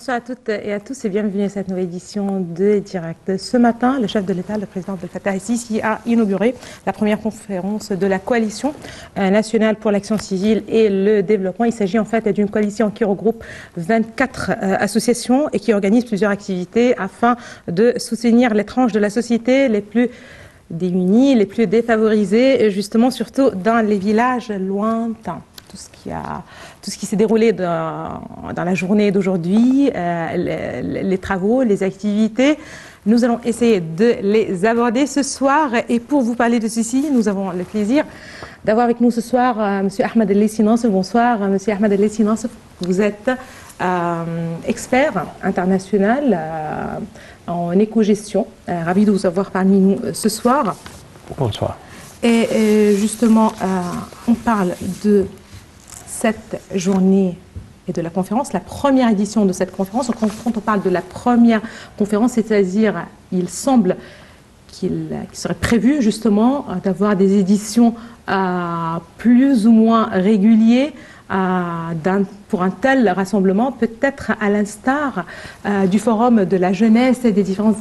Bonsoir à toutes et à tous et bienvenue à cette nouvelle édition de Direct. Ce matin, le chef de l'État, le président Abdel Fattah el-Sisi, a inauguré la première conférence de la coalition nationale pour l'action civile et le développement. Il s'agit en fait d'une coalition qui regroupe 24 associations et qui organise plusieurs activités afin de soutenir les tranches de la société les plus démunies, les plus défavorisées, justement surtout dans les villages lointains. Tout ce qui s'est déroulé dans la journée d'aujourd'hui, les travaux, les activités, nous allons essayer de les aborder ce soir. Et pour vous parler de ceci, nous avons le plaisir d'avoir avec nous ce soir M. Ahmed El-Leissi Nassef. Bonsoir M. Ahmed El-Leissi Nassef. Vous êtes expert international en éco-gestion. Ravi de vous avoir parmi nous ce soir. Bonsoir. Et justement, on parle de cette journée et de la conférence, la première édition de cette conférence. Quand on parle de la première conférence, c'est-à-dire, il semble qu'il serait prévu justement d'avoir des éditions plus ou moins régulières pour un tel rassemblement, peut-être à l'instar du forum de la jeunesse et des différentes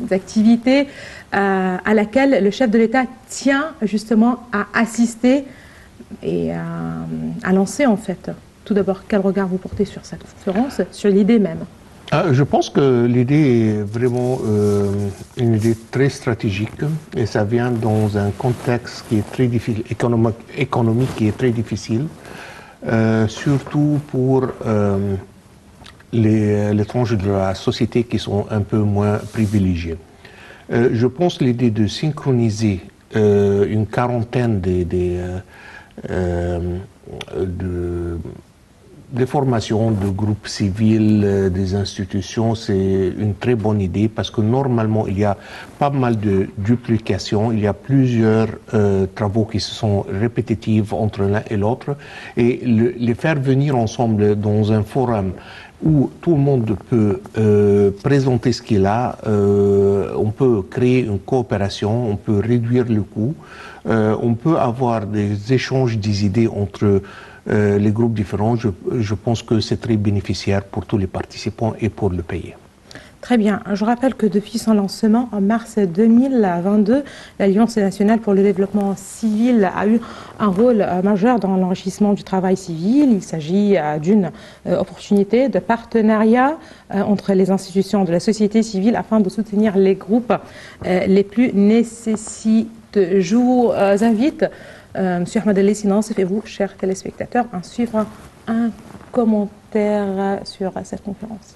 activités à laquelle le chef de l'État tient justement à assister et à lancer en fait. Tout d'abord, quel regard vous portez sur cette conférence, sur l'idée même? Je pense que l'idée est vraiment une idée très stratégique et ça vient dans un contexte qui est très difficile, économique qui est très difficile, surtout pour les tranches de la société qui sont un peu moins privilégiées. Je pense l'idée de synchroniser une quarantaine des formations de groupes civils, des institutions, c'est une très bonne idée parce que normalement il y a pas mal de duplications, il y a plusieurs travaux qui sont répétitifs entre l'un et l'autre et les faire venir ensemble dans un forum où tout le monde peut présenter ce qu'il a, on peut créer une coopération, on peut réduire le coût, on peut avoir des échanges des idées entre les groupes différents. Je pense que c'est très bénéficiaire pour tous les participants et pour le pays. Très bien. Je rappelle que depuis son lancement en mars 2022, l'Alliance nationale pour le développement civil a eu un rôle majeur dans l'enrichissement du travail civil. Il s'agit d'une opportunité de partenariat entre les institutions de la société civile afin de soutenir les groupes les plus nécessiteux. Je vous invite, M. Ahmed El-Leissi Nassef et vous, chers téléspectateurs, à suivre un commentaire sur cette conférence.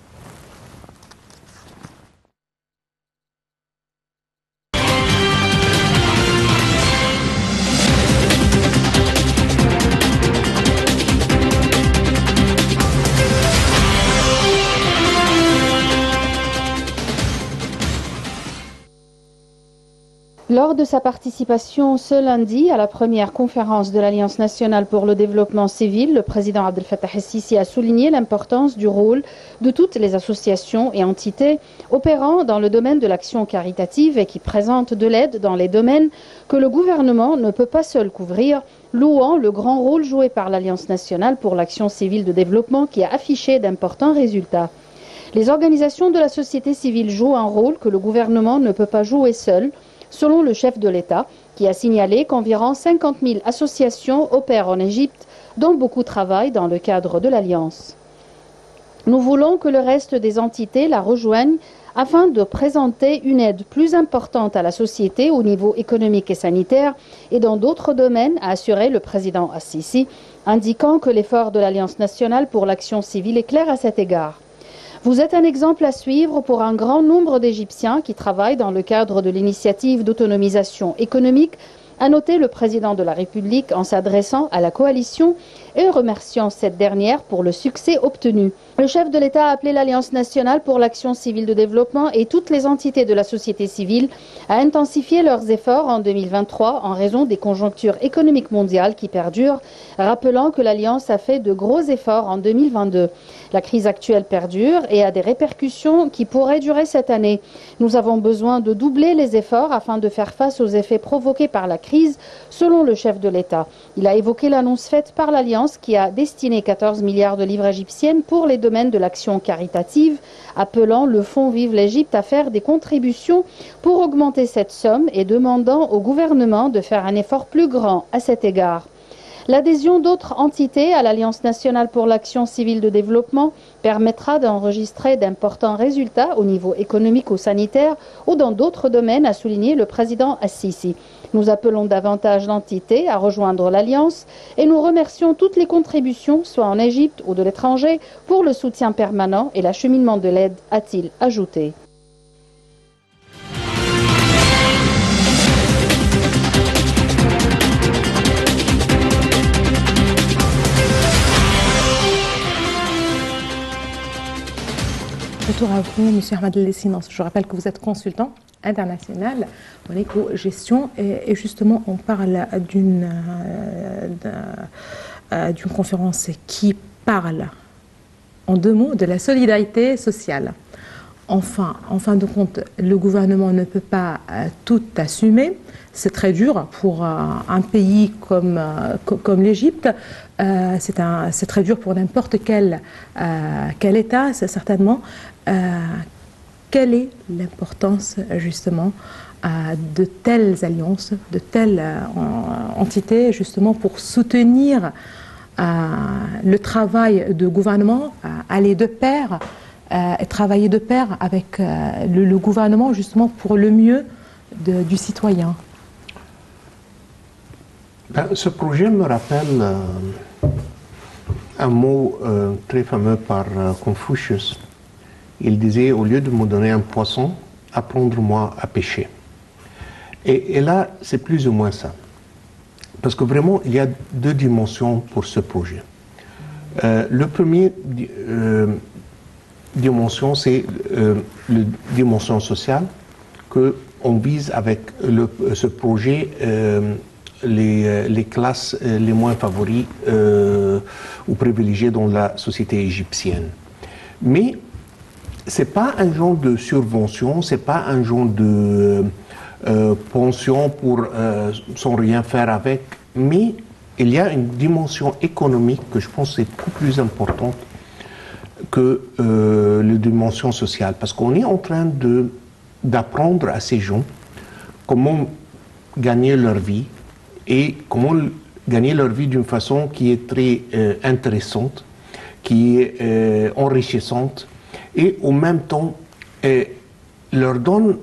Lors de sa participation ce lundi à la première conférence de l'Alliance nationale pour le développement civil, le président Abdel Fattah el-Sisi a souligné l'importance du rôle de toutes les associations et entités opérant dans le domaine de l'action caritative et qui présentent de l'aide dans les domaines que le gouvernement ne peut pas seul couvrir, louant le grand rôle joué par l'Alliance nationale pour l'action civile de développement qui a affiché d'importants résultats. Les organisations de la société civile jouent un rôle que le gouvernement ne peut pas jouer seul, selon le chef de l'État, qui a signalé qu'environ 50 000 associations opèrent en Égypte, dont beaucoup travaillent dans le cadre de l'Alliance. Nous voulons que le reste des entités la rejoignent afin de présenter une aide plus importante à la société au niveau économique et sanitaire et dans d'autres domaines, a assuré le président el-Sisi, indiquant que l'effort de l'Alliance nationale pour l'action civile est clair à cet égard. Vous êtes un exemple à suivre pour un grand nombre d'Égyptiens qui travaillent dans le cadre de l'initiative d'autonomisation économique, a noté le président de la République en s'adressant à la coalition et remerciant cette dernière pour le succès obtenu. Le chef de l'État a appelé l'Alliance nationale pour l'action civile de développement et toutes les entités de la société civile à intensifier leurs efforts en 2023 en raison des conjonctures économiques mondiales qui perdurent, rappelant que l'Alliance a fait de gros efforts en 2022. La crise actuelle perdure et a des répercussions qui pourraient durer cette année. Nous avons besoin de doubler les efforts afin de faire face aux effets provoqués par la crise, selon le chef de l'État. Il a évoqué l'annonce faite par l'Alliance l'Alliance qui a destiné 14 milliards de livres égyptiennes pour les domaines de l'action caritative, appelant le Fonds Vive l'Égypte à faire des contributions pour augmenter cette somme et demandant au gouvernement de faire un effort plus grand à cet égard. L'adhésion d'autres entités à l'Alliance nationale pour l'action civile de développement permettra d'enregistrer d'importants résultats au niveau économique ou sanitaire ou dans d'autres domaines, a souligné le président Al-Sisi. Nous appelons davantage d'entités à rejoindre l'Alliance et nous remercions toutes les contributions, soit en Égypte ou de l'étranger, pour le soutien permanent et l'acheminement de l'aide, a-t-il ajouté. Retour à vous, M. Ahmad El-Sinance. Je rappelle que vous êtes consultant international en éco-gestion et justement on parle d'une conférence qui parle en deux mots de la solidarité sociale. Enfin, en fin de compte, le gouvernement ne peut pas tout assumer. C'est très dur pour un pays comme l'Égypte. C'est très dur pour n'importe quel État, c'est certainement. Quelle est l'importance justement de telles alliances, de telles entités justement pour soutenir le travail de gouvernement, aller de pair et travailler de pair avec le gouvernement justement pour le mieux du citoyen? Ce projet me rappelle un mot très fameux par Confucius. Il disait, au lieu de me donner un poisson, apprendre-moi à pêcher. Et là, c'est plus ou moins ça. Parce que vraiment, il y a deux dimensions pour ce projet. Le premier dimension, c'est la dimension sociale, qu'on vise avec ce projet les classes les moins favorisées ou privilégiées dans la société égyptienne. Mais c'est pas un genre de subvention, c'est pas un genre de pension pour sans rien faire avec, mais il y a une dimension économique que je pense est beaucoup plus importante que la dimension sociale, parce qu'on est en train d'apprendre à ces gens comment gagner leur vie et comment gagner leur vie d'une façon qui est très intéressante, qui est enrichissante, et en même temps leur donne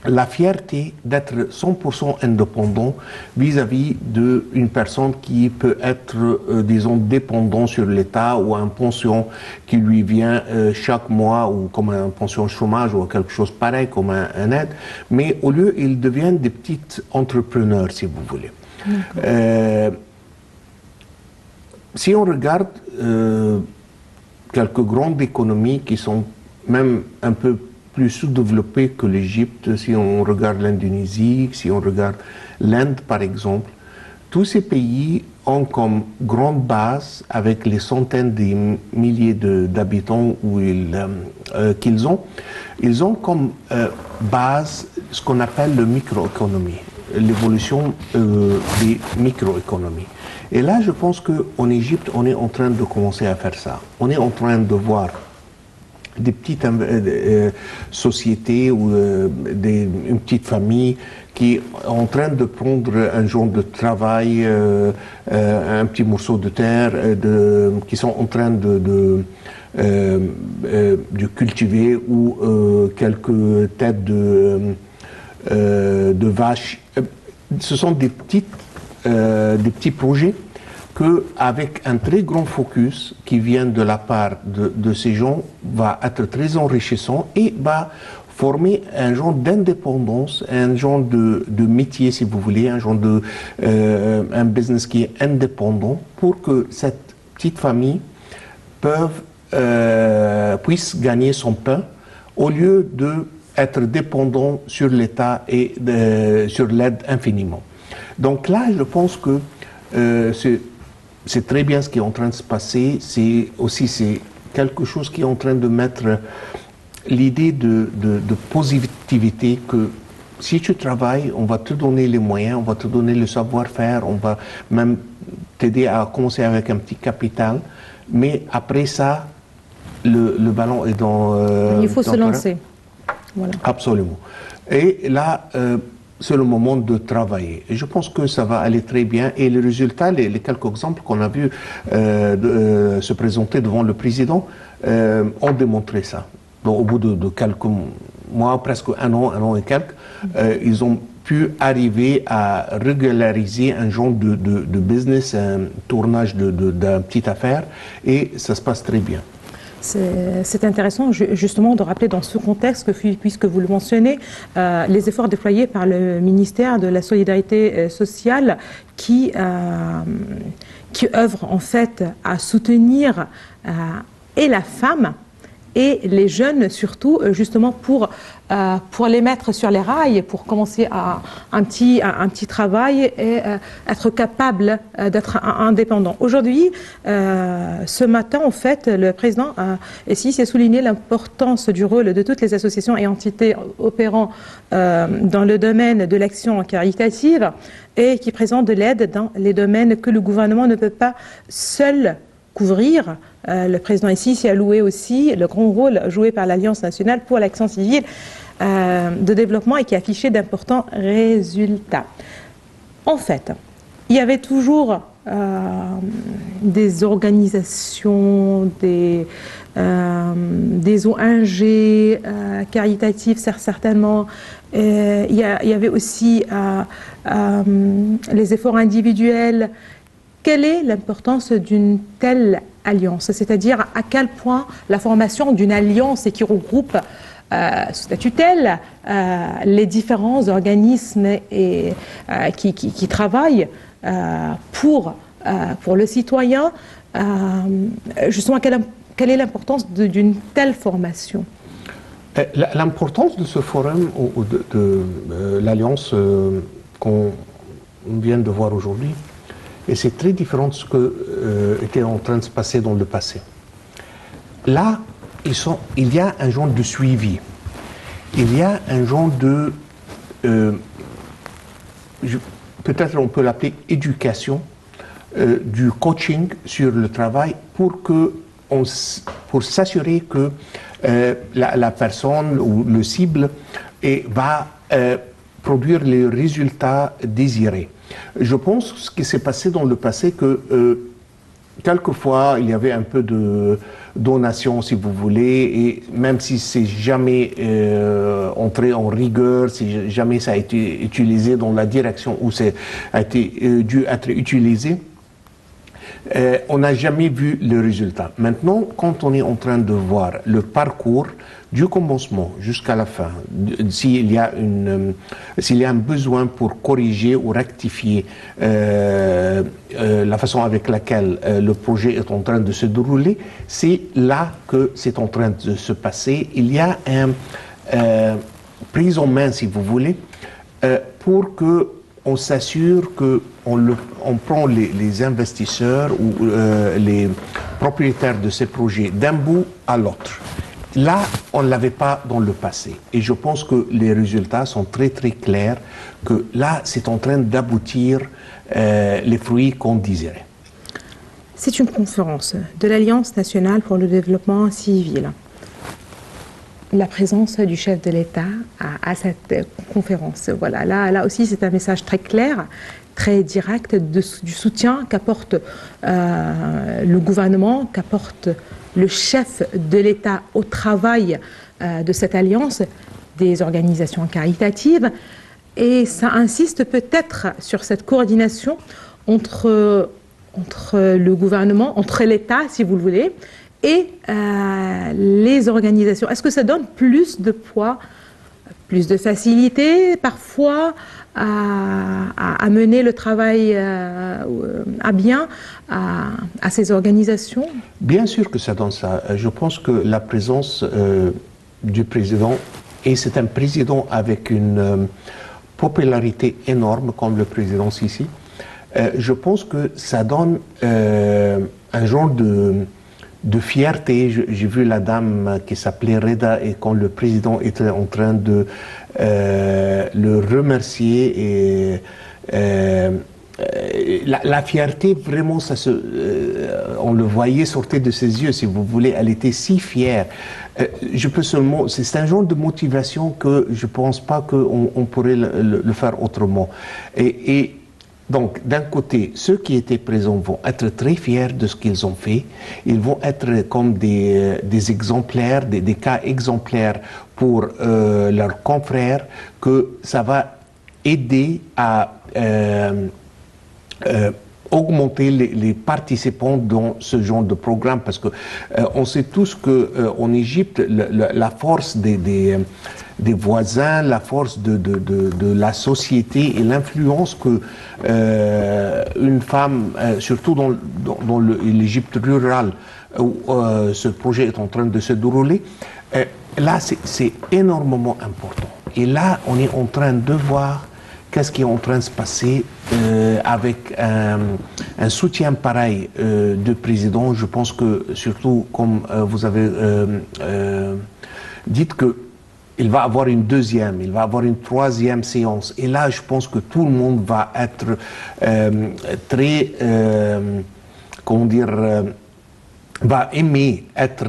la fierté d'être 100% indépendant vis-à-vis d'une personne qui peut être, disons, dépendant sur l'État ou une pension qui lui vient chaque mois, ou comme une pension chômage ou quelque chose pareil, comme un aide. Mais au lieu, ils deviennent des petits entrepreneurs, si vous voulez. Si on regarde quelques grandes économies qui sont même un peu plus sous-développées que l'Égypte, si on regarde l'Indonésie, si on regarde l'Inde par exemple, tous ces pays ont comme grande base, avec les centaines de milliers d'habitants qu'ils ont, ils ont comme base ce qu'on appelle le microéconomie, l'évolution des microéconomies. Et là, je pense qu'en Égypte, on est en train de commencer à faire ça. On est en train de voir des petites sociétés ou une petite famille qui est en train de prendre un genre de travail, un petit morceau de terre, qui sont en train de cultiver, ou quelques têtes de vaches. Ce sont des petits projets qu'avec un très grand focus qui vient de la part de ces gens, va être très enrichissant et va former un genre d'indépendance, un genre de métier, si vous voulez, un genre un business qui est indépendant, pour que cette petite famille puisse gagner son pain au lieu d'être dépendant sur l'État et sur l'aide infiniment. Donc là, je pense que c'est très bien ce qui est en train de se passer. C'est quelque chose qui est en train de mettre l'idée de positivité, que si tu travailles, on va te donner les moyens, on va te donner le savoir-faire, on va même t'aider à commencer avec un petit capital, mais après ça, le ballon est dans... Il faut se lancer. Voilà. Absolument. Et là, c'est le moment de travailler. Et je pense que ça va aller très bien. Et les résultats, les quelques exemples qu'on a vus se présenter devant le président, ont démontré ça. Donc, au bout de quelques mois, presque un an et quelques, ils ont pu arriver à régulariser un genre de business, un tournage d'une petite affaire, et ça se passe très bien. C'est intéressant justement de rappeler dans ce contexte, puisque vous le mentionnez, les efforts déployés par le ministère de la Solidarité sociale qui œuvre en fait à soutenir et la femme et les jeunes surtout, justement pour les mettre sur les rails, pour commencer un petit travail et être capable d'être indépendant. Aujourd'hui, ce matin, en fait, le président Sissi a souligné l'importance du rôle de toutes les associations et entités opérant dans le domaine de l'action caritative et qui présentent de l'aide dans les domaines que le gouvernement ne peut pas seul couvrir. Le président Sissi a loué aussi le grand rôle joué par l'Alliance nationale pour l'action civile de développement et qui affichait d'importants résultats. En fait, il y avait toujours des organisations, des ONG caritatives, certainement. Il y avait aussi les efforts individuels. Quelle est l'importance d'une telle alliance? C'est-à-dire à quel point la formation d'une alliance et qui regroupe sous ta tutelle les différents organismes et, qui travaillent pour le citoyen, justement, quelle est l'importance d'une telle formation? L'importance de ce forum, de l'alliance qu'on vient de voir aujourd'hui, et c'est très différent de ce qui était en train de se passer dans le passé. Là, il y a un genre de suivi. Il y a un genre de... peut-être on peut l'appeler éducation, du coaching sur le travail pour s'assurer que la personne ou le cible va produire les résultats désirés. Je pense que ce qui s'est passé dans le passé, que quelquefois il y avait un peu de donation, si vous voulez, et même si c'est jamais entré en rigueur, si jamais ça a été utilisé dans la direction où ça a été dû être utilisé, on n'a jamais vu le résultat. Maintenant, quand on est en train de voir le parcours du commencement jusqu'à la fin, s'il y a un besoin pour corriger ou rectifier la façon avec laquelle le projet est en train de se dérouler, c'est là que c'est en train de se passer. Il y a une prise en main, si vous voulez, pour que on s'assure qu'on prend les investisseurs ou les propriétaires de ces projets d'un bout à l'autre. Là, on ne l'avait pas dans le passé. Et je pense que les résultats sont très très clairs, que là, c'est en train d'aboutir les fruits qu'on désirait. C'est une conférence de l'Alliance nationale pour le développement civil. La présence du chef de l'État à cette conférence. Voilà, là aussi, c'est un message très clair, très direct du soutien qu'apporte le gouvernement, qu'apporte le chef de l'État au travail de cette alliance, des organisations caritatives. Et ça insiste peut-être sur cette coordination entre le gouvernement, entre l'État, si vous le voulez, et les organisations. Est-ce que ça donne plus de poids, plus de facilité parfois à mener le travail à bien à ces organisations? Bien sûr que ça donne ça. Je pense que la présence du président, et c'est un président avec une popularité énorme comme le président Sissi, je pense que ça donne un genre de fierté. J'ai vu la dame qui s'appelait Reda, et quand le président était en train de le remercier et la fierté, vraiment, on le voyait sortir de ses yeux, si vous voulez. Elle était si fière. Je peux seulement, c'est un genre de motivation que je pense pas qu'on pourrait le faire autrement. Et donc, d'un côté, ceux qui étaient présents vont être très fiers de ce qu'ils ont fait. Ils vont être comme des exemplaires, des cas exemplaires pour leurs confrères, que ça va aider à augmenter les participants dans ce genre de programme, parce que on sait tous que en Égypte, la force des voisins, la force de la société et l'influence que une femme, surtout dans l'Égypte rurale où ce projet est en train de se dérouler, là c'est énormément important. Et là, on est en train de voir qu'est-ce qui est en train de se passer avec un soutien pareil du président. Je pense que, surtout, comme vous avez dit, qu'il va avoir une deuxième, il va avoir une troisième séance. Et là, je pense que tout le monde va être très, comment dire, va aimer être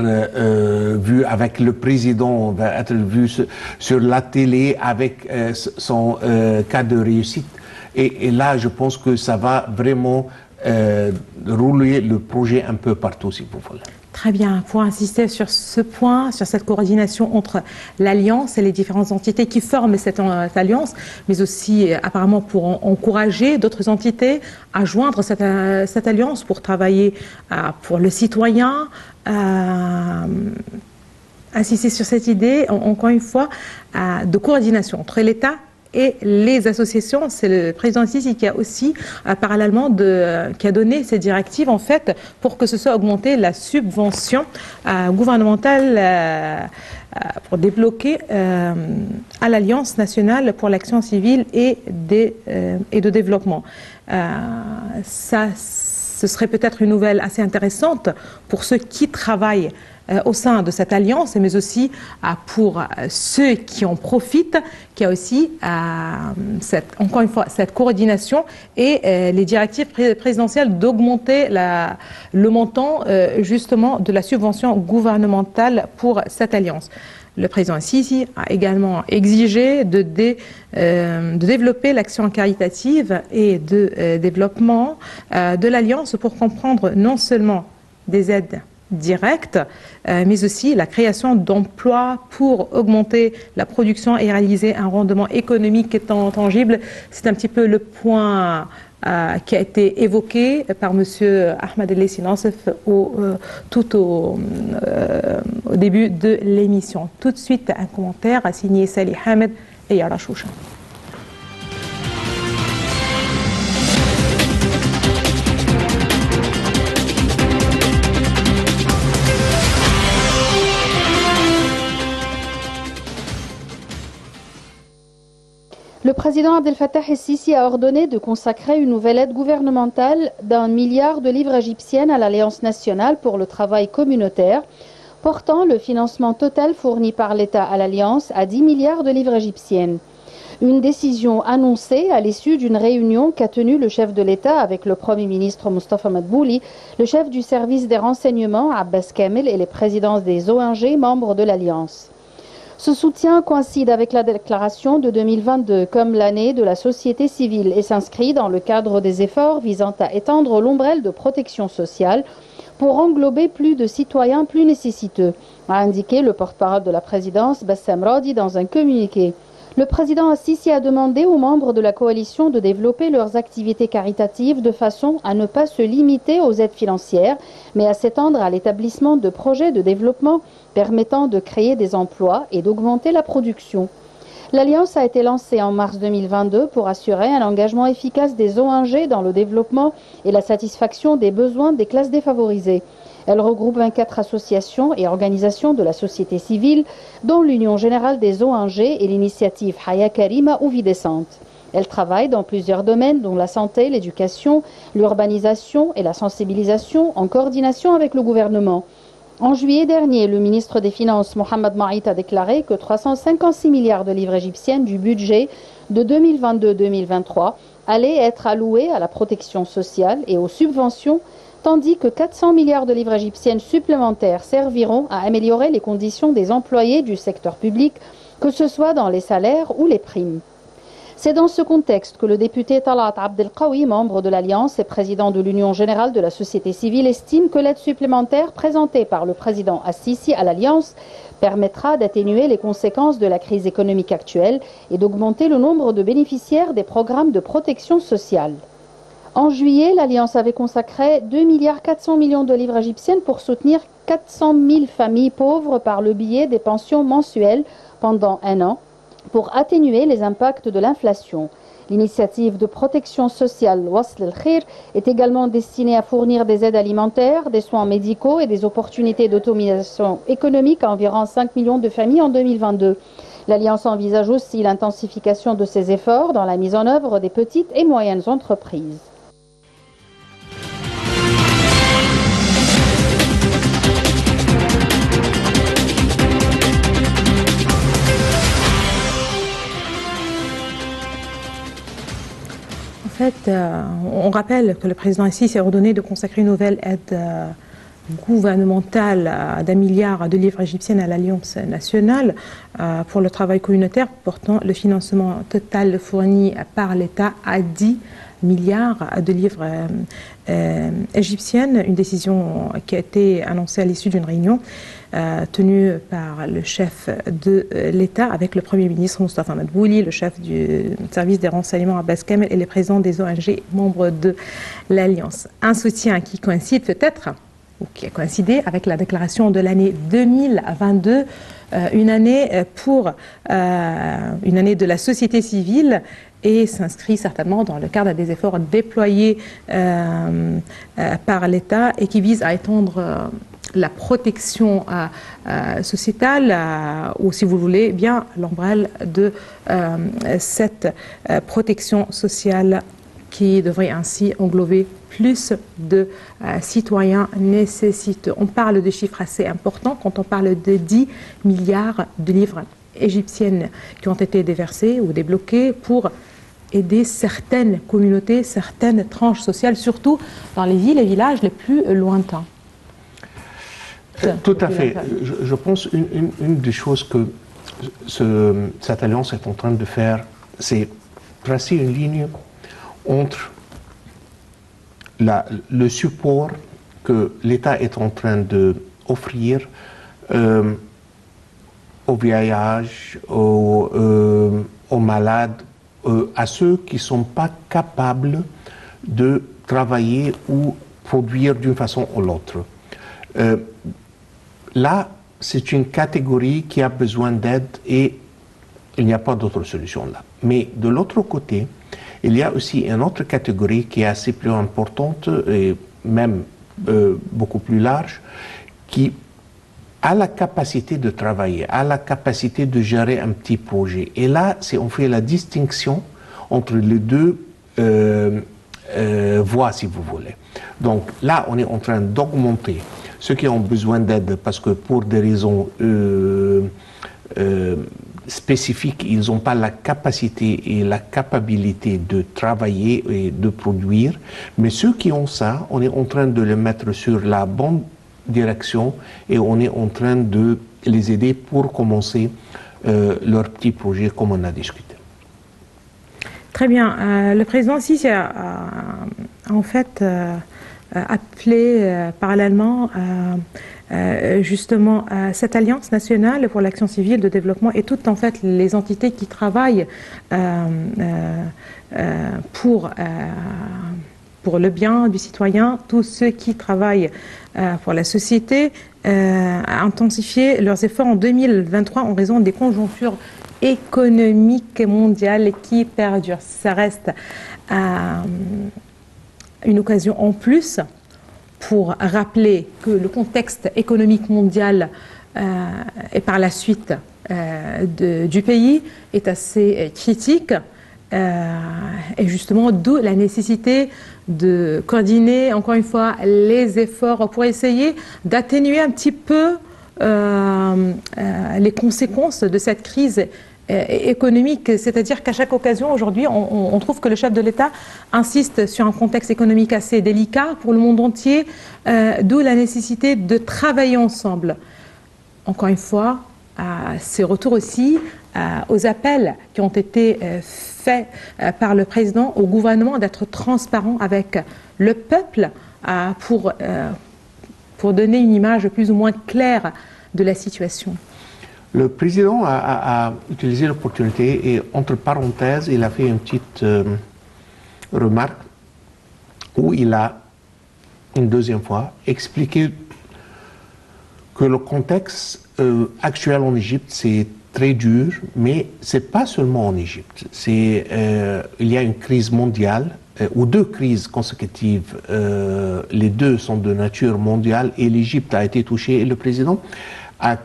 vu avec le président, va être vu sur la télé avec son cas de réussite. Et là, je pense que ça va vraiment rouler le projet un peu partout, si vous voulez. Très bien. Pour insister sur ce point, sur cette coordination entre l'Alliance et les différentes entités qui forment cette alliance, mais aussi apparemment pour encourager d'autres entités à joindre cette alliance pour travailler pour le citoyen, insister sur cette idée, encore une fois, de coordination entre l'État et les associations. C'est le président Sisi qui a aussi, parallèlement, qui a donné ces directives, en fait, pour que ce soit augmenté la subvention gouvernementale pour débloquer à l'Alliance nationale pour l'action civile et de développement. Ce serait peut-être une nouvelle assez intéressante pour ceux qui travaillent au sein de cette alliance, mais aussi pour ceux qui en profitent, qui a aussi, encore une fois, cette coordination et les directives présidentielles d'augmenter le montant justement de la subvention gouvernementale pour cette alliance. Le président Sisi a également exigé de développer l'action caritative et de développement de l'Alliance pour comprendre non seulement des aides directes, mais aussi la création d'emplois pour augmenter la production et réaliser un rendement économique tangible. C'est un petit peu le point qui a été évoqué par M. Ahmed El-Leissi Nassef tout au début de l'émission. Tout de suite, un commentaire signé Salih Hamed et Yara Choucha. Le président Abdel Fattah el-Sisi a ordonné de consacrer une nouvelle aide gouvernementale d'1 milliard de livres égyptiennes à l'Alliance nationale pour le travail communautaire, portant le financement total fourni par l'État à l'Alliance à 10 milliards de livres égyptiennes. Une décision annoncée à l'issue d'une réunion qu'a tenue le chef de l'État avec le Premier ministre Mustafa Madbouli, le chef du service des renseignements Abbas Kamel et les présidents des ONG membres de l'Alliance. Ce soutien coïncide avec la déclaration de 2022 comme l'année de la société civile et s'inscrit dans le cadre des efforts visant à étendre l'ombrelle de protection sociale pour englober plus de citoyens plus nécessiteux, a indiqué le porte-parole de la présidence Bassam Radi dans un communiqué. Le président Sisi a demandé aux membres de la coalition de développer leurs activités caritatives de façon à ne pas se limiter aux aides financières, mais à s'étendre à l'établissement de projets de développement permettant de créer des emplois et d'augmenter la production. L'Alliance a été lancée en mars 2022 pour assurer un engagement efficace des ONG dans le développement et la satisfaction des besoins des classes défavorisées. Elle regroupe 24 associations et organisations de la société civile, dont l'Union générale des ONG et l'initiative Haya Karima ou Vie décente. Elle travaille dans plusieurs domaines, dont la santé, l'éducation, l'urbanisation et la sensibilisation, en coordination avec le gouvernement. En juillet dernier, le ministre des Finances, Mohamed Maït, a déclaré que 356 milliards de livres égyptiennes du budget de 2022-2023 allaient être alloués à la protection sociale et aux subventions, tandis que 400 milliards de livres égyptiennes supplémentaires serviront à améliorer les conditions des employés du secteur public, que ce soit dans les salaires ou les primes. C'est dans ce contexte que le député Talat Abdelkaoui, membre de l'Alliance et président de l'Union générale de la société civile, estime que l'aide supplémentaire présentée par le président Assisi à l'Alliance permettra d'atténuer les conséquences de la crise économique actuelle et d'augmenter le nombre de bénéficiaires des programmes de protection sociale. En juillet, l'Alliance avait consacré 2,4 milliards de livres égyptiennes pour soutenir 400 000 familles pauvres par le biais des pensions mensuelles pendant un an, pour atténuer les impacts de l'inflation. L'initiative de protection sociale Wasl el-Khir est également destinée à fournir des aides alimentaires, des soins médicaux et des opportunités d'autonomisation économique à environ 5 millions de familles en 2022. L'Alliance envisage aussi l'intensification de ses efforts dans la mise en œuvre des petites et moyennes entreprises. En fait, on rappelle que le président ici s'est ordonné de consacrer une nouvelle aide gouvernementale d'1 milliard de livres égyptiennes à l'Alliance nationale pour le travail communautaire, portant le financement total fourni par l'État à 10 milliards de livres égyptiennes, une décision qui a été annoncée à l'issue d'une réunion tenue par le chef de l'État avec le Premier ministre Moustapha Madbouli, le chef du service des renseignements Abbas Kamel et les présidents des ONG membres de l'Alliance. Un soutien qui coïncide peut-être, ou qui a coïncidé avec la déclaration de l'année 2022, une année de la société civile, et s'inscrit certainement dans le cadre des efforts déployés par l'État et qui visent à étendre la protection sociétale, ou si vous voulez, bien l'ombrelle de cette protection sociale qui devrait ainsi englober plus de citoyens nécessiteux. On parle de chiffres assez importants quand on parle de 10 milliards de livres égyptiennes qui ont été déversés ou débloqués pour aider certaines communautés, certaines tranches sociales, surtout dans les villes et villages les plus lointains. Tout à fait. Je pense une des choses que cette alliance est en train de faire, c'est tracer une ligne entre le support que l'État est en train d'offrir aux vieillards, aux malades, à ceux qui ne sont pas capables de travailler ou produire d'une façon ou l'autre. Là, c'est une catégorie qui a besoin d'aide et il n'y a pas d'autre solution là. Mais de l'autre côté, il y a aussi une autre catégorie qui est assez plus importante et même beaucoup plus large, qui a la capacité de travailler, a la capacité de gérer un petit projet. Et là, on fait la distinction entre les deux voies, si vous voulez. Donc là, on est en train d'augmenter ceux qui ont besoin d'aide parce que pour des raisons spécifiques, ils n'ont pas la capacité et la capacité de travailler et de produire. Mais ceux qui ont ça, on est en train de les mettre sur la bonne direction et on est en train de les aider pour commencer leur petit projet comme on a discuté. Très bien. Le président Sisi a en fait appelé parallèlement justement cette alliance nationale pour l'action civile de développement et toutes en fait les entités qui travaillent pour le bien du citoyen, tous ceux qui travaillent pour la société, à intensifier leurs efforts en 2023 en raison des conjonctures économiques mondiales qui perdurent. Ça reste une occasion en plus pour rappeler que le contexte économique mondial et par la suite du pays est assez critique. Et justement, d'où la nécessité de coordonner, encore une fois, les efforts pour essayer d'atténuer un petit peu les conséquences de cette crise économique, c'est-à-dire qu'à chaque occasion aujourd'hui on trouve que le chef de l'État insiste sur un contexte économique assez délicat pour le monde entier, d'où la nécessité de travailler ensemble. Encore une fois, ces retours aussi aux appels qui ont été faits par le président au gouvernement d'être transparent avec le peuple pour donner une image plus ou moins claire de la situation. Le président a utilisé l'opportunité et, entre parenthèses, il a fait une petite remarque où il a, une deuxième fois, expliqué que le contexte actuel en Égypte, c'est très dur, mais ce n'est pas seulement en Égypte. Il y a une crise mondiale, ou deux crises consécutives. Les deux sont de nature mondiale et l'Égypte a été touchée. Et le président a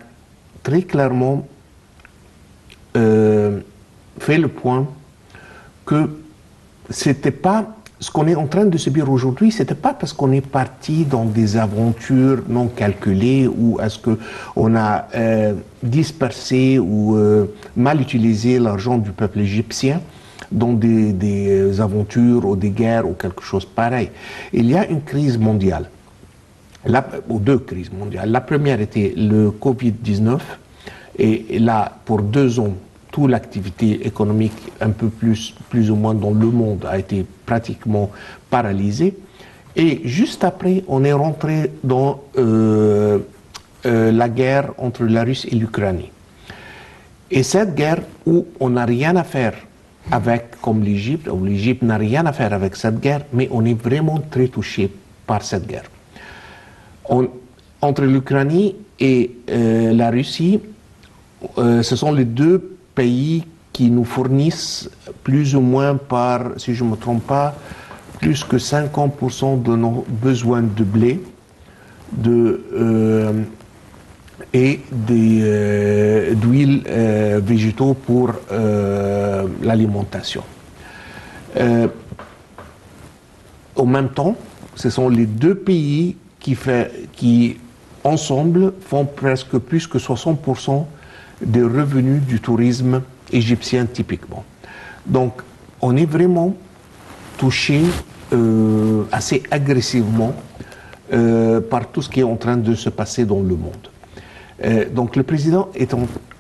très clairement fait le point que c'était pas ce qu'on est en train de subir aujourd'hui, c'était pas parce qu'on est parti dans des aventures non calculées ou est-ce qu'on a dispersé ou mal utilisé l'argent du peuple égyptien dans des aventures ou des guerres ou quelque chose pareil. Il y a une crise mondiale. Ou deux crises mondiales. La première était le Covid-19 et là, pour 2 ans, toute l'activité économique un peu plus ou moins dans le monde a été pratiquement paralysée. Et juste après, on est rentré dans la guerre entre la Russie et l'Ukraine. Et cette guerre où on n'a rien à faire avec, comme l'Égypte, où l'Égypte n'a rien à faire avec cette guerre, mais on est vraiment très touché par cette guerre. Entre l'Ukraine et la Russie, ce sont les deux pays qui nous fournissent plus ou moins par, si je ne me trompe pas, plus que 50% de nos besoins de blé et d'huiles végétaux pour l'alimentation. En même temps, ce sont les deux pays qui ensemble font presque plus que 60% des revenus du tourisme égyptien typiquement. Donc on est vraiment touché assez agressivement par tout ce qui est en train de se passer dans le monde. Donc le président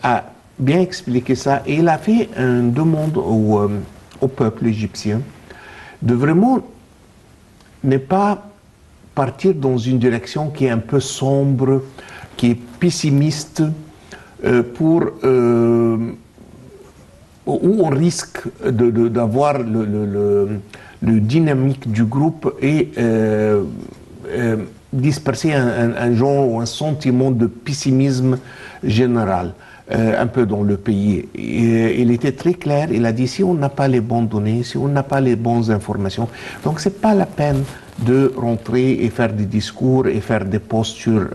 a bien expliqué ça et il a fait une demande au peuple égyptien de vraiment ne pas partir dans une direction qui est un peu sombre, qui est pessimiste, où on risque d'avoir le dynamique du groupe et disperser un genre ou un sentiment de pessimisme général un peu dans le pays. Et il était très clair, il a dit si on n'a pas les bonnes données, si on n'a pas les bonnes informations, donc c'est pas la peine de rentrer et faire des discours et faire des posts sur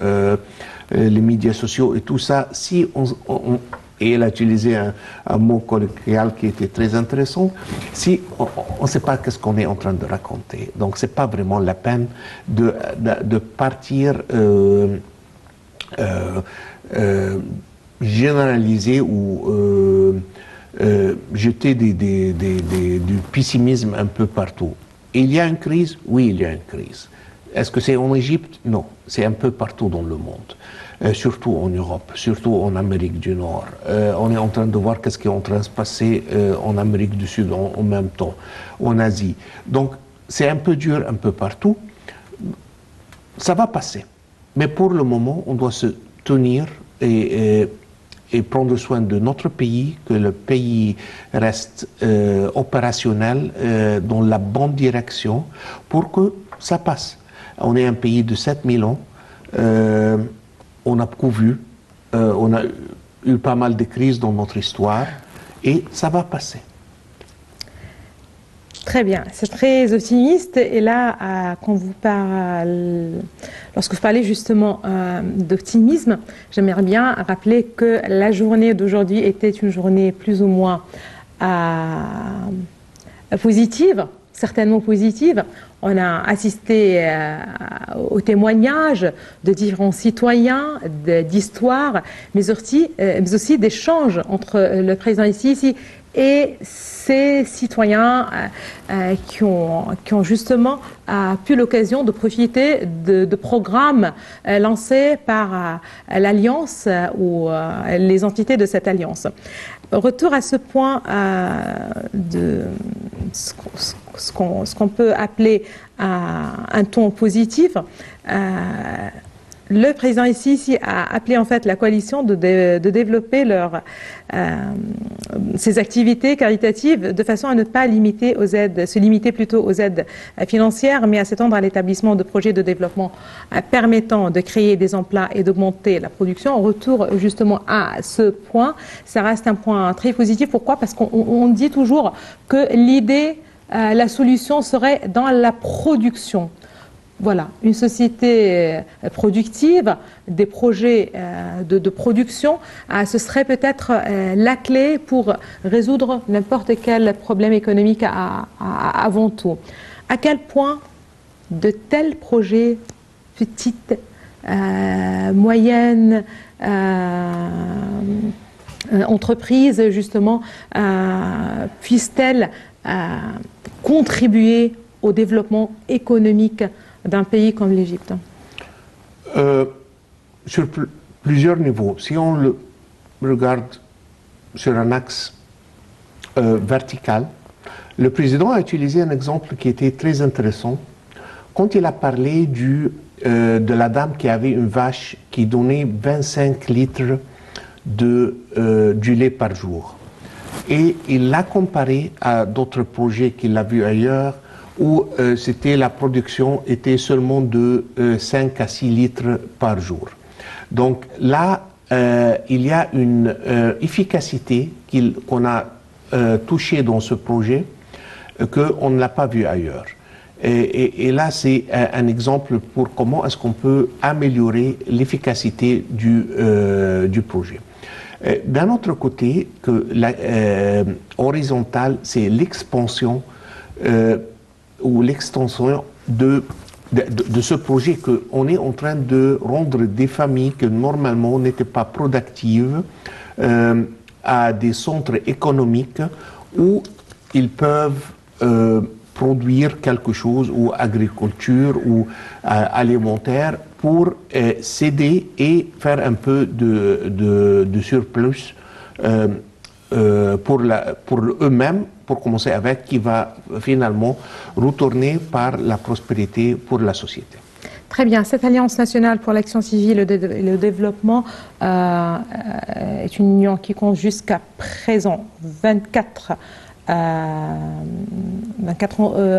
les médias sociaux et tout ça. Si et il a utilisé un mot colloquial qui était très intéressant, si on ne sait pas qu'est-ce qu'on est en train de raconter. Donc c'est pas vraiment la peine de partir généraliser ou jeter du pessimisme un peu partout. Il y a une crise? Oui, il y a une crise. Est-ce que c'est en Égypte? Non, c'est un peu partout dans le monde, surtout en Europe, surtout en Amérique du Nord. On est en train de voir qu'est-ce qui est en train de se passer en Amérique du Sud en même temps, en Asie. Donc, c'est un peu dur un peu partout. Ça va passer. Mais pour le moment, on doit se tenir et prendre soin de notre pays, que le pays reste opérationnel dans la bonne direction pour que ça passe. On est un pays de 7000 ans, on a beaucoup vu, on a eu pas mal de crises dans notre histoire et ça va passer. Très bien, c'est très optimiste. Et là, quand vous lorsque vous parlez justement d'optimisme, j'aimerais bien rappeler que la journée d'aujourd'hui était une journée plus ou moins positive, certainement positive. on a assisté aux témoignages de différents citoyens, d'histoires, mais aussi d'échanges entre le président ici et ces citoyens qui ont justement pu l'occasion de profiter de programmes lancés par l'Alliance ou les entités de cette Alliance. Retour à ce point de ce qu'on peut appeler un ton positif. Le président ici a appelé en fait la coalition de développer ses activités caritatives de façon à ne pas limiter aux aides, se limiter plutôt aux aides financières, mais à s'étendre à l'établissement de projets de développement permettant de créer des emplois et d'augmenter la production. En retour justement à ce point, ça reste un point très positif. Pourquoi? Parce qu'on dit toujours que l'idée, la solution serait dans la production. Voilà, une société productive, des projets de production, ce serait peut-être la clé pour résoudre n'importe quel problème économique avant tout. À quel point de tels projets, petites, moyennes entreprises, justement, puissent-elles contribuer au développement économique d'un pays comme l'Égypte? Sur plusieurs niveaux. Si on le regarde sur un axe vertical, le président a utilisé un exemple qui était très intéressant quand il a parlé de la dame qui avait une vache qui donnait 25 litres du lait par jour. Et il l'a comparé à d'autres projets qu'il a vus ailleurs, où la production était seulement de 5 à 6 litres par jour. Donc là, il y a une efficacité qu'on a touchée dans ce projet qu'on ne l'a pas vu ailleurs. Et là, c'est un exemple pour comment est-ce qu'on peut améliorer l'efficacité du projet. D'un autre côté, horizontal, c'est l'expansion ou l'extension de ce projet qu'on est en train de rendre des familles que normalement n'étaient pas productives à des centres économiques où ils peuvent produire quelque chose, ou agriculture, ou alimentaire, pour s'aider et faire un peu de surplus pour eux-mêmes, pour commencer avec, qui va finalement retourner par la prospérité pour la société. Très bien. Cette Alliance nationale pour l'action civile et le développement est une union qui compte jusqu'à présent 24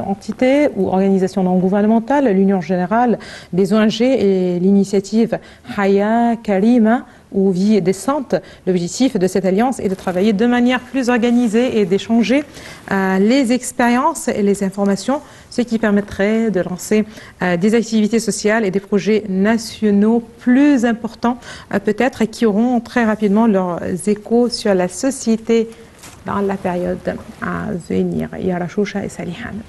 entités ou organisations non gouvernementales, l'Union générale des ONG et l'initiative Haya Karima, ou Vie décente. L'objectif de cette alliance est de travailler de manière plus organisée et d'échanger les expériences et les informations, ce qui permettrait de lancer des activités sociales et des projets nationaux plus importants peut-être, et qui auront très rapidement leurs échos sur la société dans la période à venir. Yara Choucha et Salih Hamad.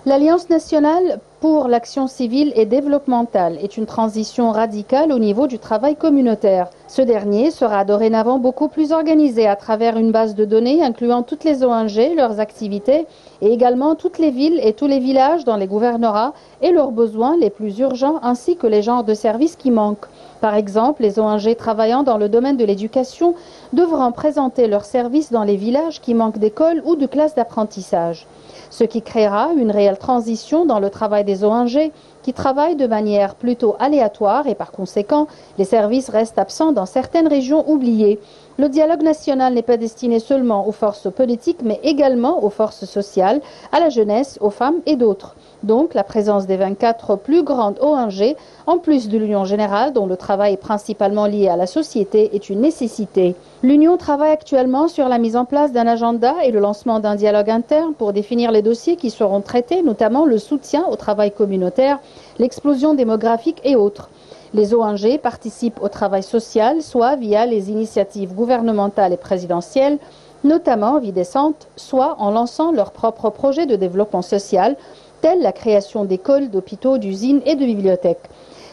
L'Alliance nationale pour l'action civile et développementale est une transition radicale au niveau du travail communautaire. Ce dernier sera dorénavant beaucoup plus organisé à travers une base de données incluant toutes les ONG, leurs activités et également toutes les villes et tous les villages dans les gouvernorats et leurs besoins les plus urgents ainsi que les genres de services qui manquent. Par exemple, les ONG travaillant dans le domaine de l'éducation devront présenter leurs services dans les villages qui manquent d'écoles ou de classes d'apprentissage. Ce qui créera une réelle transition dans le travail des ONG qui travaillent de manière plutôt aléatoire et par conséquent, les services restent absents dans certaines régions oubliées. Le dialogue national n'est pas destiné seulement aux forces politiques, mais également aux forces sociales, à la jeunesse, aux femmes et d'autres. Donc, la présence des 24 plus grandes ONG, en plus de l'Union générale, dont le travail est principalement lié à la société, est une nécessité. L'Union travaille actuellement sur la mise en place d'un agenda et le lancement d'un dialogue interne pour définir les dossiers qui seront traités, notamment le soutien au travail communautaire, l'explosion démographique et autres. Les ONG participent au travail social, soit via les initiatives gouvernementales et présidentielles, notamment Vie décente, soit en lançant leurs propres projets de développement social, tels la création d'écoles, d'hôpitaux, d'usines et de bibliothèques.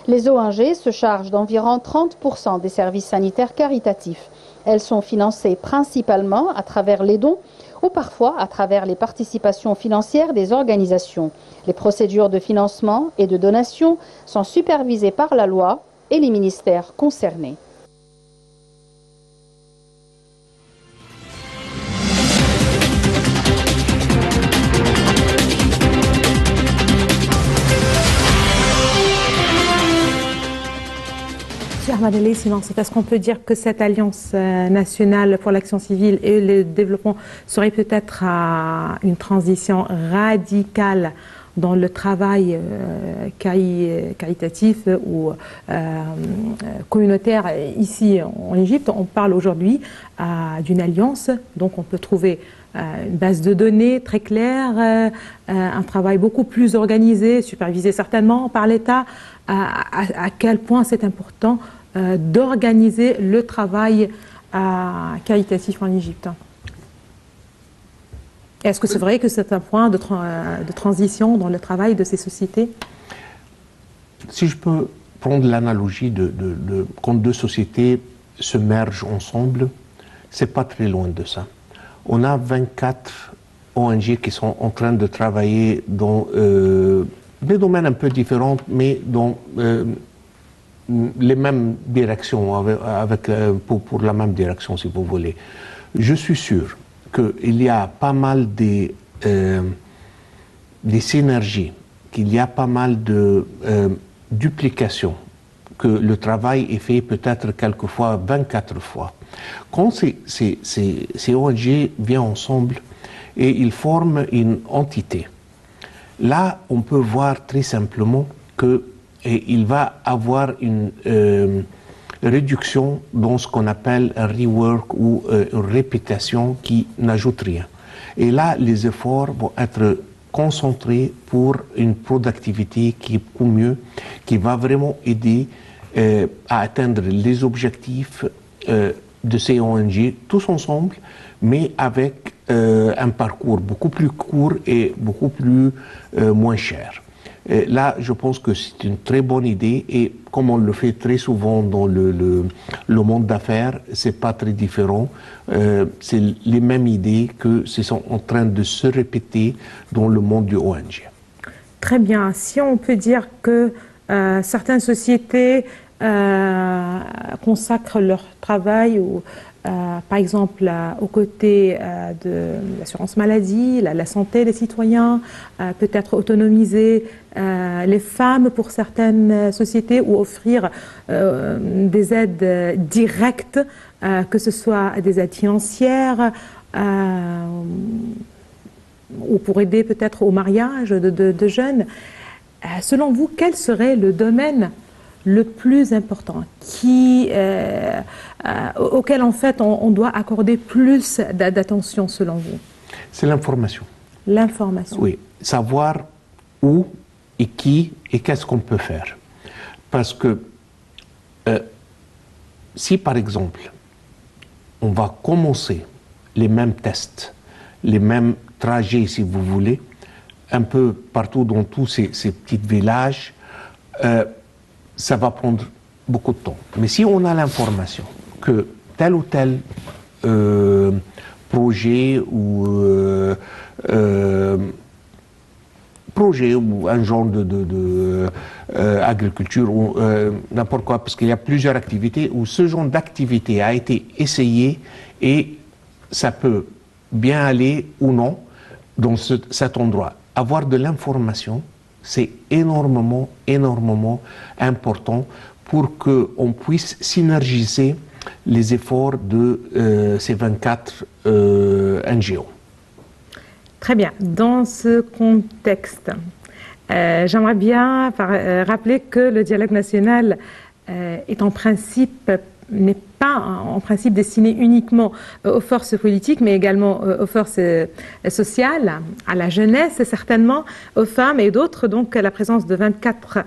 Les ONG se chargent d'environ 30% des services sanitaires caritatifs. Elles sont financées principalement à travers les dons ou parfois à travers les participations financières des organisations. Les procédures de financement et de donation sont supervisées par la loi et les ministères concernés. Ahmad Ali, sinon, est-ce qu'on peut dire que cette alliance nationale pour l'action civile et le développement serait peut-être une transition radicale dans le travail caritatif ou communautaire ici en Égypte? On parle aujourd'hui d'une alliance, donc on peut trouver une base de données très claire, un travail beaucoup plus organisé, supervisé certainement par l'État. À quel point c'est important d'organiser le travail caritatif en Égypte. Est-ce que c'est vrai que c'est un point de transition dans le travail de ces sociétés? Si je peux prendre l'analogie quand deux sociétés se mergent ensemble, c'est pas très loin de ça. On a 24 ONG qui sont en train de travailler dans des domaines un peu différents, mais dans les mêmes directions, pour la même direction, si vous voulez. Je suis sûr qu'il y a pas mal des synergies, qu'il y a pas mal de duplications, que le travail est fait peut-être quelquefois 24 fois. Quand ces ONG viennent ensemble et ils forment une entité, là on peut voir très simplement qu'il va avoir une réduction dans ce qu'on appelle un rework ou une répétition qui n'ajoute rien. Et là, les efforts vont être concentrés pour une productivité qui est beaucoup mieux, qui va vraiment aider à atteindre les objectifs de ces ONG tous ensemble, mais avec un parcours beaucoup plus court et beaucoup plus moins cher. Et là, je pense que c'est une très bonne idée et comme on le fait très souvent dans le monde d'affaires, c'est pas très différent. C'est les mêmes idées que sont en train de se répéter dans le monde du ONG. Très bien. Si on peut dire que certaines sociétés consacrent leur travail par exemple, aux côtés de l'assurance maladie, la santé des citoyens, peut-être autonomiser les femmes pour certaines sociétés ou offrir des aides directes, que ce soit des aides financières ou pour aider peut-être au mariage de jeunes. Selon vous, quel serait le domaine le plus important, auquel en fait on doit accorder plus d'attention selon vous? C'est l'information. L'information. Oui, savoir où et qui et qu'est-ce qu'on peut faire. Parce que si par exemple on va commencer les mêmes tests, les mêmes trajets si vous voulez, un peu partout dans tous ces petits villages, ça va prendre beaucoup de temps. Mais si on a l'information que tel ou tel projet ou un genre d'agriculture ou n'importe quoi, parce qu'il y a plusieurs activités où ce genre d'activité a été essayé et ça peut bien aller ou non dans cet endroit. Avoir de l'information, c'est énormément important pour qu'on puisse synergiser les efforts de ces 24 NGO. Très bien. Dans ce contexte, j'aimerais bien rappeler que le dialogue national est en principe, n'est pas en principe destiné uniquement aux forces politiques, mais également aux forces sociales, à la jeunesse et certainement aux femmes et d'autres. Donc la présence de 24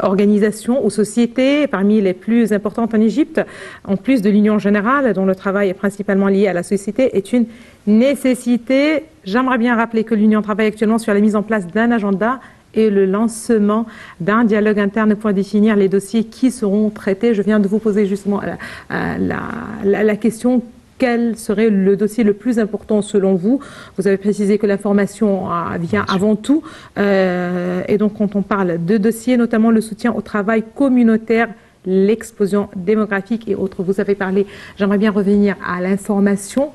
organisations ou sociétés parmi les plus importantes en Égypte, en plus de l'Union générale, dont le travail est principalement lié à la société, est une nécessité. J'aimerais bien rappeler que l'Union travaille actuellement sur la mise en place d'un agenda et le lancement d'un dialogue interne pour définir les dossiers qui seront traités. Je viens de vous poser justement la question: quel serait le dossier le plus important selon vous? Vous avez précisé que l'information vient avant tout. Et donc quand on parle de dossiers, notamment le soutien au travail communautaire, l'explosion démographique et autres, vous avez parlé, j'aimerais bien revenir à l'information.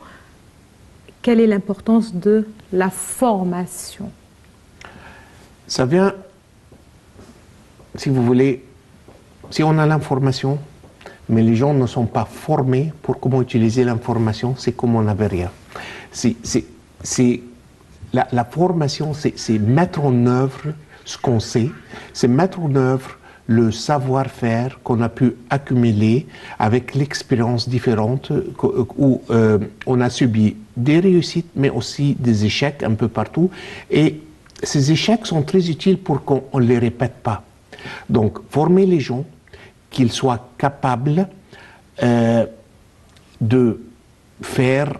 Quelle est l'importance de la formation? Ça vient, si vous voulez, si on a l'information, mais les gens ne sont pas formés pour comment utiliser l'information, c'est comme on n'avait rien. La formation, c'est mettre en œuvre ce qu'on sait, c'est mettre en œuvre le savoir-faire qu'on a pu accumuler avec l'expérience différente où on a subi des réussites, mais aussi des échecs un peu partout. Et ces échecs sont très utiles pour qu'on ne les répète pas. Donc, former les gens, qu'ils soient capables de faire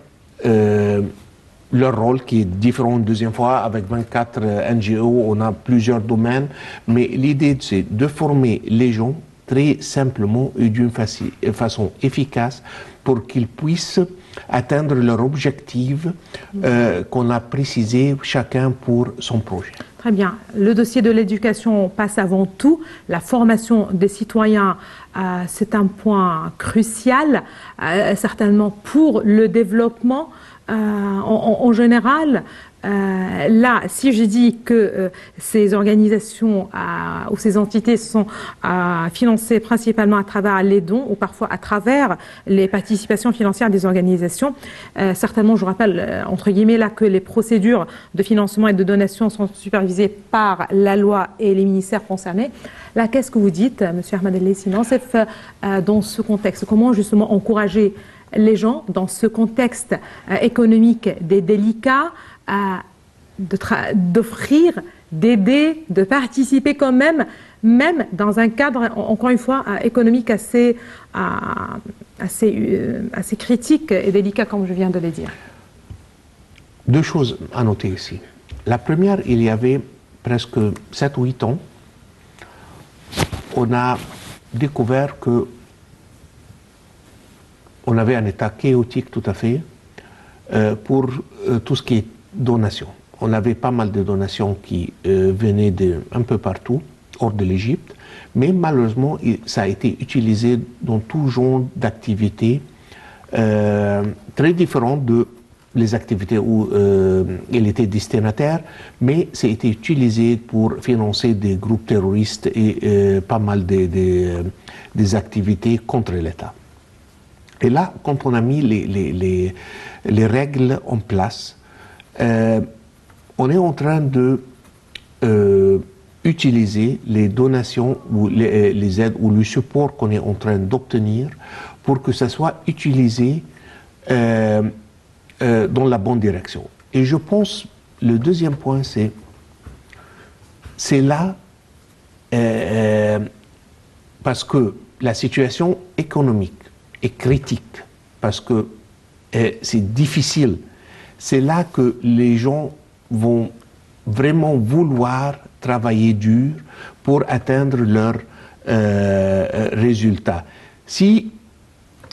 leur rôle, qui est différent une deuxième fois. Avec 24 NGO, on a plusieurs domaines, mais l'idée, c'est de former les gens très simplement et d'une façon efficace pour qu'ils puissent atteindre leur objectif qu'on a précisé chacun pour son projet. Très bien. Le dossier de l'éducation passe avant tout. La formation des citoyens, c'est un point crucial, certainement pour le développement en général. Là, si je dis que ces organisations ou ces entités sont financées principalement à travers les dons ou parfois à travers les participations financières des organisations, certainement, je rappelle, entre guillemets, là, que les procédures de financement et de donation sont supervisées par la loi et les ministères concernés. Là, qu'est-ce que vous dites, M. Ahmed El-Leissi Nassef, dans ce contexte? Comment justement encourager les gens dans ce contexte économique délicat d'offrir, d'aider, de participer quand même dans un cadre, encore une fois, économique assez critique et délicat, comme je viens de le dire? Deux choses à noter ici. La première, il y avait presque 7 ou 8 ans, on a découvert que on avait un état chaotique tout à fait pour tout ce qui est donation. On avait pas mal de donations qui venaient un peu partout, hors de l'Égypte, mais malheureusement, ça a été utilisé dans tout genre d'activités très différentes de les activités où il était destinataire, mais ça a été utilisé pour financer des groupes terroristes et pas mal des activités contre l'État. Et là, quand on a mis les règles en place, on est en train de utiliser les donations ou les aides ou le support qu'on est en train d'obtenir pour que ça soit utilisé dans la bonne direction. Et je pense, le deuxième point, c'est là, parce que la situation économique est critique, parce que c'est difficile. C'est là que les gens vont vraiment vouloir travailler dur pour atteindre leurs résultats. Si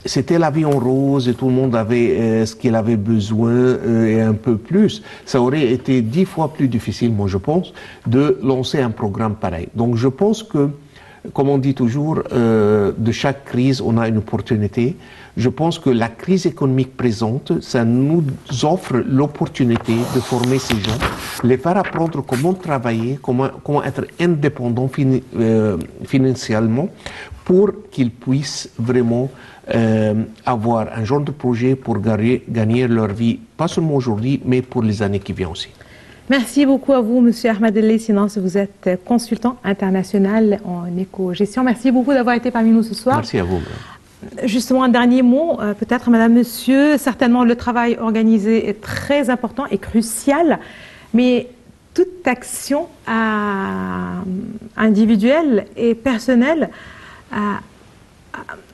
c'était la vie en rose et tout le monde avait ce qu'il avait besoin et un peu plus, ça aurait été 10 fois plus difficile, moi je pense, de lancer un programme pareil. Donc je pense que comme on dit toujours, de chaque crise, on a une opportunité. Je pense que la crise économique présente, ça nous offre l'opportunité de former ces gens, les faire apprendre comment travailler, comment être indépendants financièrement pour qu'ils puissent vraiment avoir un genre de projet pour gagner leur vie, pas seulement aujourd'hui, mais pour les années qui viennent aussi. Merci beaucoup à vous, Monsieur Ahmed El Sinance. Vous êtes consultant international en éco-gestion. Merci beaucoup d'avoir été parmi nous ce soir. Merci à vous. Justement, un dernier mot, peut-être, Madame, Monsieur. Certainement, le travail organisé est très important et crucial, mais toute action individuelle et personnelle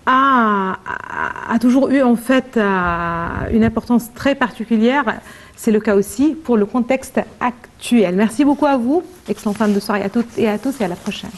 a toujours eu en fait une importance très particulière. C'est le cas aussi pour le contexte actuel. Merci beaucoup à vous. Excellente fin de soirée à toutes et à tous et à la prochaine.